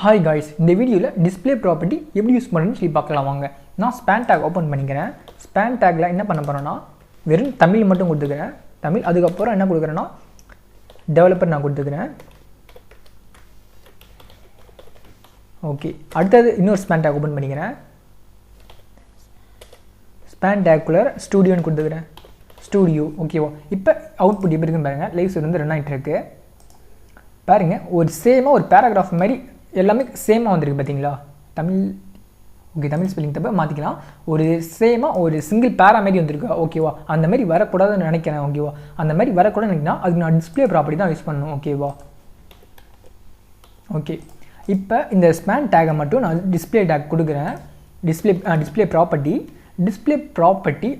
Hi guys, இந்த வீடியோல display property எப்படி யூஸ் பண்ணனும்னு சொல்லி பார்க்கலாம் வாங்க. நான் span tag ஓபன் பண்ணிக்கிறேன். span tagல என்ன பண்ண போறேன்னா வெறும் தமிழ் மட்டும் கொடுத்துக்கிறேன். தமிழ் அதுக்கு அப்புறம் என்ன கொடுக்கறேன்னா டெவலப்பர் நான் கொடுத்துக்கிறேன். ஓகே, அடுத்து இன்னொரு span tag ஓபன் பண்ணிக்கிறேன். span tag குள்ள ஸ்டுடியோன்னு கொடுத்துக்கிறேன். ஸ்டுடியோ ஓகேவா. இப்போ அவுட்புட் எப்படி இருக்குன்னு பாருங்க. லைவ் ஸ்ட்ரீம் வந்து ரன் ஆயிட்டு இருக்கு. பாருங்க, ஒரு சேமா ஒரு பேராகிராஃப் மாதிரி எல்லாமே சேமாக வந்திருக்கு பார்த்தீங்களா. தமிழ் ஓகே, தமிழ் ஸ்பெல்லிங் தப்ப மாற்றிக்கலாம். ஒரு சேமாக ஒரு சிங்கிள் பேரா மாதிரி வந்திருக்கு ஓகேவா. அந்த மாதிரி வரக்கூடாதுன்னு நினைக்கிறேன் ஓகேவா. அந்த மாதிரி வரக்கூடாதுன்னு நினைக்கிறேன். அதுக்கு நான் டிஸ்பிளே ப்ராப்பர்ட்டி தான் யூஸ் பண்ணணும் ஓகேவா. ஓகே, இப்போ இந்த ஸ்பேன் டேகை மட்டும் நான் டிஸ்பிளே டேக் கொடுக்குறேன். டிஸ்பிளே ப்ராப்பர்ட்டி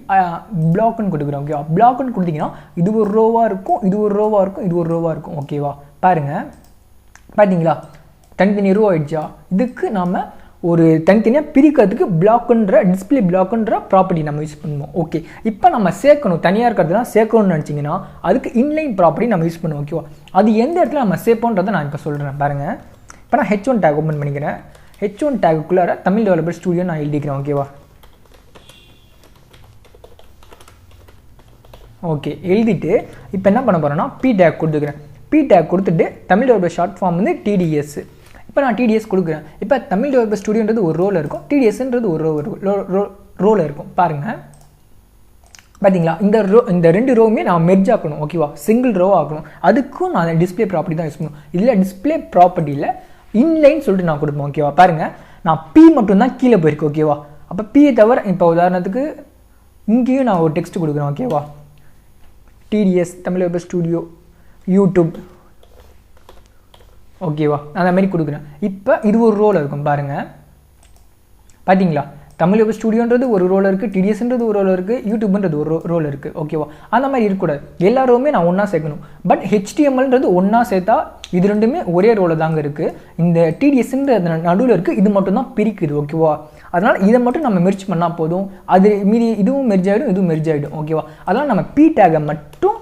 பிளாக்னு கொடுக்குறேன் ஓகேவா. பிளாக்னு கொடுத்தீங்கன்னா இது ஒரு ரோவாக இருக்கும், இது ஒரு ரோவாக இருக்கும், இது ஒரு ரோவாக இருக்கும் ஓகேவா. பாருங்கள், பார்த்தீங்களா தனித்தனி ரோ ஆகிடுச்சா. இதுக்கு நாம் ஒரு தனித்தனியாக பிரிக்கிறதுக்கு டிஸ்பிளே பிளாக்குன்ற ப்ராப்பர்ட்டி நம்ம யூஸ் பண்ணுவோம். ஓகே, இப்போ நம்ம சேர்க்கணும், தனியாக இருக்கிறதுலாம் சேர்க்கணும்னு நினச்சிங்கன்னா அதுக்கு இன்லைன் ப்ராப்பர்ட்டி நம்ம யூஸ் பண்ணுவோம் ஓகேவா. அது எந்த இடத்துல நம்ம சேர்ப்போன்றதை நான் இப்போ சொல்கிறேன் பாருங்கள். இப்போ நான் H1 டேக் ஓப்பன் பண்ணிக்கிறேன். H1 டேக்குள்ளார தமிழ் டெவலப்பர் ஸ்டுடியோ நான் எழுதிக்கிறேன் ஓகேவா. ஓகே, எழுதிட்டு இப்போ என்ன பண்ண போகிறேன்னா பி டேக் கொடுத்துக்கிறேன். பி டேக் கொடுத்துட்டு தமிழ் டெவலப்பர் ஷார்ட் ஃபார்ம் வந்து TDS. இப்போ நான் TDS கொடுக்குறேன். இப்போ தமிழ் டெவலப்பர் ஸ்டுடியோன்றது ஒரு ரோல் இருக்கும், TDSன்றது ஒரு ரோல் இருக்கும். பாருங்கள், பார்த்தீங்களா இந்த ரெண்டு ரோவுமே நான் மெர்ஜ் ஆக்கணும் ஓகேவா. சிங்கிள் ரோ ஆக்கணும். அதுக்கும் நான் டிஸ்பிளே ப்ராப்பர்ட்டி தான் யூஸ் பண்ணணும். இதில் டிஸ்பிளே ப்ராப்பர்ட்டியில் இன்லைன் சொல்லிட்டு நான் கொடுப்பேன் ஓகேவா. பாருங்கள், நான் பி மட்டும்தான் கீழே போயிருக்கு ஓகேவா. அப்போ பியை தவிர இப்போ உதாரணத்துக்கு இங்கேயும் நான் ஒரு டெக்ஸ்ட் கொடுக்குறேன் ஓகேவா. TDS Tamil developer studio YouTube ஓகேவா, அந்த மாதிரி கொடுக்குறேன். இப்போ இது ஒரு ரோல் இருக்கும் பாருங்கள். பார்த்தீங்களா, தமிழ் வெப் ஸ்டுடியோன்றது ஒரு ரோல் இருக்குது, TDSன்றது ஒரு ரோல் இருக்குது, யூடியூப்ன்றது ஒரு ரோல் இருக்குது ஓகேவா. அந்த மாதிரி இருக்கக்கூடாது, எல்லாருமே நான் ஒன்றா சேர்க்கணும். பட் HTMLன்றது ஒன்றா சேர்த்தா இது ரெண்டுமே ஒரே ரோலில் தாங்க இருக்குது. இந்த TDSன்ற நடுவில் இருக்குது, இது மட்டும் தான் பிரிக்குது ஓகேவா. அதனால் இதை மட்டும் நம்ம மெர்ஜ் பண்ணால் போதும். அது மீதி இதுவும் மெர்ஜ் ஆகிடும், இதுவும் மெர்ஜ் ஆகிடும் ஓகேவா. அதனால் நம்ம பி டேகை மட்டும்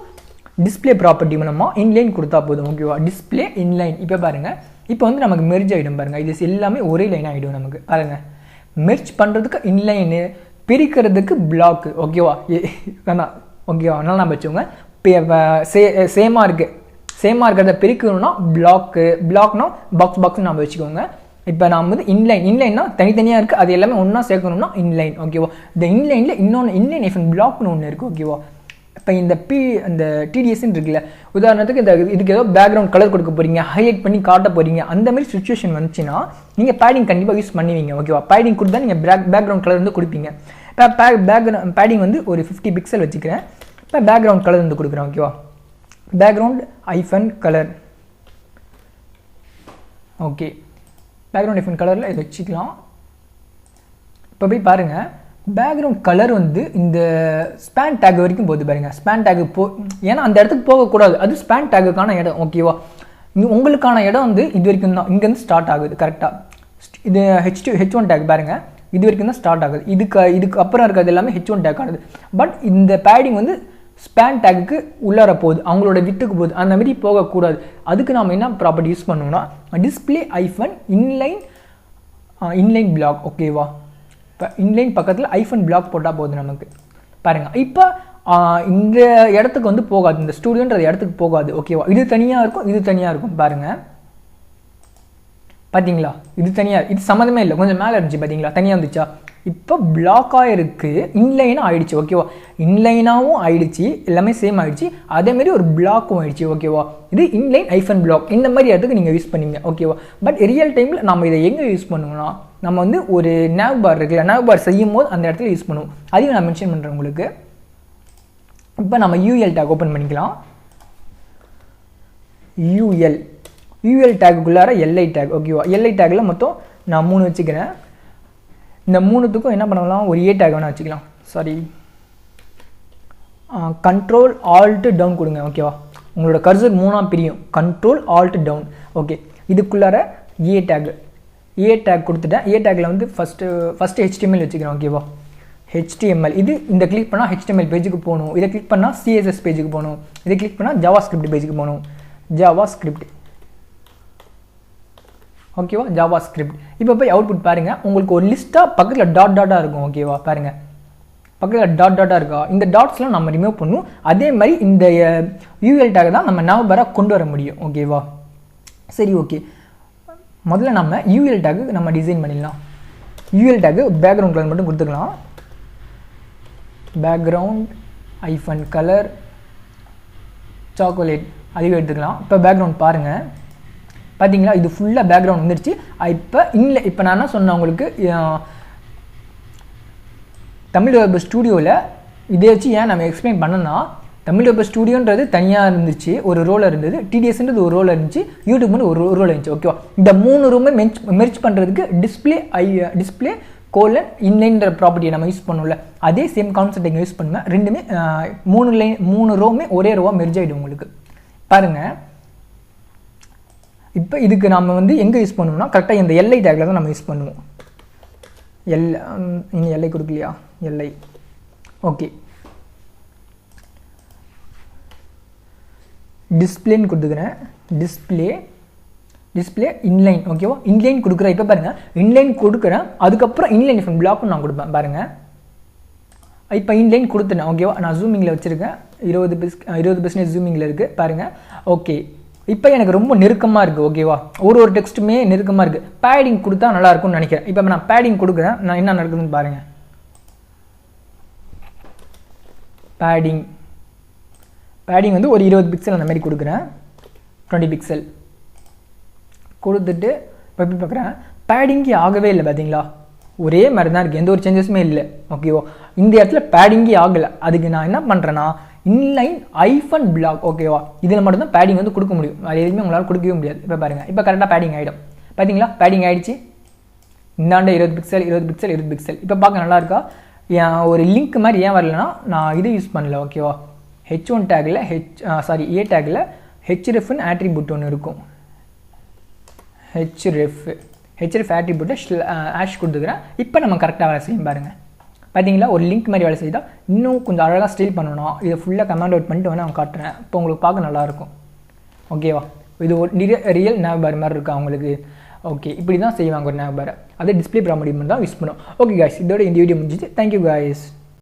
டிஸ்பிளே ப்ராப்பர்ட்டி மூலமாக இன்லைன் கொடுத்தா போதும் ஓகேவா. Display inline. இப்போ பாருங்கள், இப்போ வந்து நமக்கு மெர்ஜ் ஆகிடும் பாருங்கள். இது எல்லாமே ஒரே லைன் ஆகிடும் நமக்கு. பாருங்கள், மெர்ஜ் பண்ணுறதுக்கு இன்லைனு, பிரிக்கிறதுக்கு பிளாக்கு ஓகேவா. வேணாம் ஓகேவா. அதனால் நம்ம வச்சுக்கோங்க. சேமாக இருக்கிறத பிரிக்கணும்னா பிளாக்னா பாக்ஸ்னு நம்ம வச்சுக்கோங்க. இப்போ நான் வந்து இன்லைன்னா தனித்தனியாக இருக்குது, அது எல்லாமே ஒன்றா சேர்க்கணும்னா இன்லைன் ஓகேவா. இந்த இன்லைனில் இன்னொன்று இன்லைன் பிளாக்னு ஒன்று இருக்குது ஓகேவா. இப்போ இந்த TDSன்னு இருக்குல்ல, உதாரணத்துக்கு இதுக்கு ஏதோ பேக்ரவுண்ட் கலர் கொடுக்க போகிறீங்க, ஹைலைட் பண்ணி காட்ட போகிறீங்க, அந்த மாதிரி சுச்சுவேஷன் வந்துச்சுன்னா நீங்கள் பேடிங் கண்டிப்பாக யூஸ் பண்ணுவீங்க ஓகேவா. பேடிங் கொடுத்தா நீங்கள் பேக்ரவுண்ட் கலர் வந்து கொடுப்பீங்க. இப்போ பேடிங் வந்து ஒரு 50 பிக்சல் வச்சுக்கிறேன். இப்போ பேக்ரவுண்ட் கலர் வந்து கொடுக்குறேன் ஓகேவா. Background -colour okay. பேக்ரவுண்ட் -கலரில் இதை வச்சுக்கலாம். இப்போ போய் பாருங்கள், பேக்ரவுண்ட் கலர் வந்து இந்த ஸ்பேன் டேக் வரைக்கும் போகுது பாருங்கள். ஸ்பேன் டேக் ஏன்னா அந்த இடத்துக்கு போகக்கூடாது, அது ஸ்பேன் டேக்குக்கான இடம் ஓகேவா. உங்களுக்கான இடம் வந்து இது வரைக்கும் தான், இங்கேருந்து ஸ்டார்ட் ஆகுது கரெக்டாக. இது H1 டேக் பாருங்கள், இது வரைக்கும் தான் ஸ்டார்ட் ஆகுது. இதுக்கு அப்புறம் இருக்கிறது எல்லாமே H1 டேக் ஆகுது. பட் இந்த பேடிங் வந்து ஸ்பேன் டேக்கு உள்ளார போகுது, அவங்களோட விட்டுக்கு போகுது. அந்த மாதிரி போகக்கூடாது. அதுக்கு நாம் என்ன ப்ராப்பர்ட்டி யூஸ் பண்ணணும்னா டிஸ்பிளே இன்லைன் பிளாக் ஓகேவா. இப்போ இன்லைன் பக்கத்தில் பிளாக் போட்டால் போகுது நமக்கு. பாருங்கள், இப்போ இந்த இடத்துக்கு வந்து போகாது, இந்த ஸ்டூடியோன்ற இடத்துக்கு போகாது ஓகேவா. இது தனியாக இருக்கும், இது தனியாக இருக்கும். பாருங்கள், பார்த்தீங்களா, இது தனியாக, இது சம்மந்தமே இல்லை, கொஞ்சம் மேலே இருந்துச்சு பார்த்தீங்களா, தனியாக இருந்துச்சா. இப்போ பிளாக்காக இருக்குது, இன்லைனாக ஆகிடுச்சு ஓகேவா. இன்லைனாகவும் ஆகிடுச்சு, எல்லாமே சேம் ஆகிடுச்சு. அதேமாரி ஒரு பிளாக்கும் ஆகிடுச்சு ஓகேவா. இது இன்லைன் பிளாக் இந்த மாதிரி இடத்துக்கு நீங்கள் யூஸ் பண்ணுவீங்க ஓகேவா. பட் ரியல் டைமில் நம்ம இதை எங்கே யூஸ் பண்ணுவோம்னா நம்ம வந்து ஒரு நேவ் பார் இருக்குல்ல, நேவ் பார் செய்யும் போது அந்த இடத்துல யூஸ் பண்ணுவோம். அதையும் நான் மென்ஷன் பண்ணுறேன் உங்களுக்கு. இப்போ நம்ம UL டேக் ஓப்பன் பண்ணிக்கலாம். UL டேக்குள்ளார LI டேக் ஓகேவா. LI டேக்கில் மொத்தம் நான் 3 வச்சுக்கிறேன். இந்த 3த்துக்கும் என்ன பண்ணலாம், ஒரு A டேக் வேணால் வச்சுக்கலாம். சாரி, Ctrl Alt டவுன் கொடுங்க ஓகேவா. உங்களோட கர்சர் 3ஆக பிரியும். Ctrl Alt down okay. இதுக்குள்ளார A டேக் கொடுத்துட்டேன். A டேக்கில் வந்து ஃபஸ்ட்டு HTML வச்சுக்கிறேன் ஓகேவா. HTML இது இந்த கிளிக் பண்ணால் HTML பேஜுக்கு போகணும். இதை கிளிக் பண்ணால் CSS பேஜுக்கு போகணும். இதை கிளிக் பண்ணால் JavaScript பேஜுக்கு போகணும். JavaScript ஓகேவா ஜாவா ஸ்கிரிப்ட். இப்போ போய் அவுட்புட் பாருங்கள், உங்களுக்கு ஒரு லிஸ்ட்டாக பக்கத்தில் டாட்டாக இருக்கும். ஓகேவா பாருங்கள், பக்கத்தில் டாட்டாக இருக்கா, இந்த டாட்ஸ்லாம் நம்ம ரிமூவ் பண்ணும். அதே மாதிரி இந்த யூஎல் டேக் தான் நம்ம நவபராக கொண்டு வர முடியும். ஓகேவா சரி ஓகே, முதல்ல நம்ம யூஎல் டேக் நம்ம டிசைன் பண்ணிடலாம். யூஎல் டேக் பேக்ரவுண்ட் கலர் மட்டும் கொடுத்துக்கலாம். பேக்ரவுண்ட் ஐஃபன் கலர் சாக்லேட் அதுவே எடுத்துக்கலாம். இப்போ பேக்ரவுண்ட் பாருங்கள், பார்த்தீங்களா இது ஃபுல்லாக பேக்ரவுண்ட் வந்துடுச்சு. இப்போ நான் என்ன சொன்னேன் உங்களுக்கு, தமிழ் வெப் ஸ்டூடியோவில் இதை வச்சு ஏன் நம்ம எக்ஸ்பிளைன் பண்ணோன்னா, தமிழ் வெப் ஸ்டூடியோன்றது தனியாக இருந்துச்சு, ஒரு ரோல் இருந்தது, டிடிஎஸ்ன்றது ஒரு ரோல் இருந்துச்சு, யூடியூப்னு ஒரு ரோல் இருந்துச்சு. ஓகேவா, இந்த 3 ரூமே மெர்ஜ் பண்ணுறதுக்கு டிஸ்பிளே கோலன் இன்லைன்ற ப்ராப்பர்ட்டியை நம்ம யூஸ் பண்ணோம்ல, அதே சேம் கான்செப்ட் இங்கே யூஸ் பண்ணுவேன். ரெண்டுமே 3 ரோவுமே ஒரே ரோவாக மெர்ஜ் ஆகிடும் உங்களுக்கு. பாருங்கள், இப்போ இதுக்கு நம்ம வந்து எங்கே யூஸ் பண்ணுவோம்னா கரெக்டாக இந்த எல்ஐ டேக்கில் தான் நம்ம யூஸ் பண்ணுவோம். இங்கே எல்ஐ கொடுக்கலையா, எல்ஐ ஓகே, டிஸ்பிளேன்னு கொடுத்துக்கிறேன். Display inline. ஓகேவா, இன்லைன் கொடுக்குறேன். இப்போ பாருங்கள், இன்லைன் கொடுக்குறேன், அதுக்கப்புறம் இன்லைன் டிஃபன் பிளாக்னு நான் கொடுப்பேன். பாருங்கள், இப்போ இன்லைன் கொடுத்துட்டேன். ஓகேவா, நான் ஜூமிங்கில் வச்சுருக்கேன், 20% ஜூமிங்கில் இருக்குது. பாருங்கள் ஓகே, இப்போ எனக்கு ரொம்ப நெருக்கமாக இருக்குது. ஓகேவா, ஒரு டெக்ஸ்ட்டுமே நெருக்கமாக இருக்குது. பேடிங் கொடுத்தா நல்லாயிருக்கும்னு நினைக்கிறேன். இப்போ நான் பேடிங் கொடுக்குறேன், நான் என்ன நடக்குதுன்னு பாருங்கள். பேடிங் வந்து ஒரு 20 பிக்சல் அந்த மாதிரி கொடுக்குறேன், 20 பிக்சல் கொடுத்துட்டு இப்போ எப்படி பார்க்குறேன், பேடிங்கே ஆகவே இல்லை. பார்த்தீங்களா, ஒரே மாதிரி தான் இருக்குது, எந்த ஒரு சேஞ்சஸுமே இல்லை. ஓகேவா, இந்த இடத்துல பேடிங்கே ஆகலை. அதுக்கு நான் என்ன பண்ணுறேன்னா இன்லைன் ஐஃபன் பிளாக். ஓகேவா, இதில் மட்டும்தான் பேடிங் வந்து கொடுக்க முடியும், அது எதுவுமே உங்களால் கொடுக்கவே முடியாது. இப்போ பாருங்கள், இப்போ கரெக்டாக பேடிங் ஆகிடும். பார்த்தீங்களா, பேடிங் ஆகிடுச்சு. இந்தாண்ட 20 பிக்சல். இப்போ பார்க்க நல்லா இருக்கா? ஒரு லிங்க் மாதிரி ஏன் வரலன்னா, நான் இது யூஸ் பண்ணல. ஓகேவா, H1 டேக்கில் ஏ டேக்கில் ஹெச்ரெஃப்னு ஆட்ரிபியூட் ஒன்று இருக்கும். ஹெச்ரெஃப் ஆட்ரிபியூட்டை ஆஷ் கொடுத்துக்கிறேன். இப்போ நம்ம கரெக்டாக வேலை செய்யும் பாருங்கள். பார்த்தீங்களா, ஒரு லிங்க் மாதிரி வேலை செய்தால் இன்னும் கொஞ்சம் அழகாக ஸ்டைல் பண்ணணும். இதை ஃபுல்லாக கமாண்ட் அவுட் பண்ணிட்டு வேணால் நான் காட்டுறேன். இப்போ உங்களுக்கு பார்க்க நல்லாயிருக்கும். ஓகேவா, இது ஒரு ரியல் நேவ்பார் மாதிரி இருக்கா உங்களுக்கு. ஓகே, இப்படி தான் செய்வாங்க ஒரு நேவ்பாரை. அதே டிஸ்பிளே ப்ராப்பர்ட்டி தான் யூஸ் பண்ணுவோம். ஓகே காய்ஸ், இதோட இந்த வீடியோ முடிஞ்சிச்சு. Thank you guys.